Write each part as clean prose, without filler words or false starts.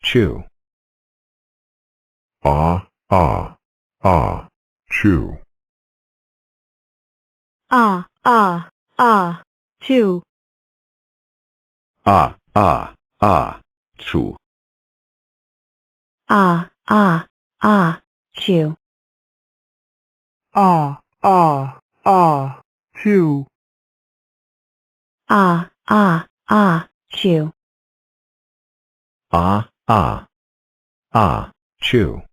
chew. Chew. chew. Chew. Chew. Chew. Chew. Chew. Chew.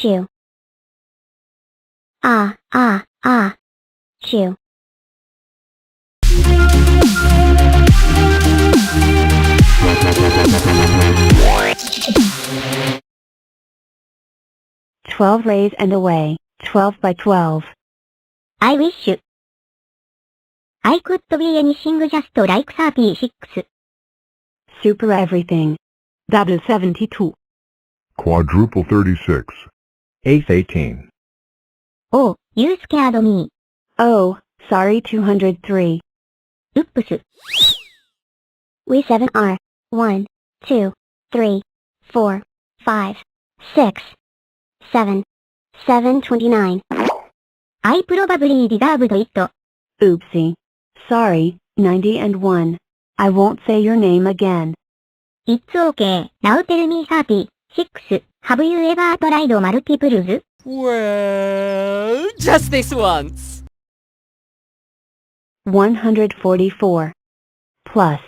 Chew. Chew. Chew. 12 lays and away, 12 by 12. I wish. I could be anything just like 36. Super everything. That is 72. Quadruple 36. Eighth 18. Oh, you scared me. Oh, sorry 203. Oops. We 7 are 1, 2, 3, 4, 5, 6, 7, 729. I probably deserved it. Oopsie. Sorry, 90 and 1. I won't say your name again. It's okay. Now tell me 36. Have you ever tried multiples? Well, just this once. 144. Plus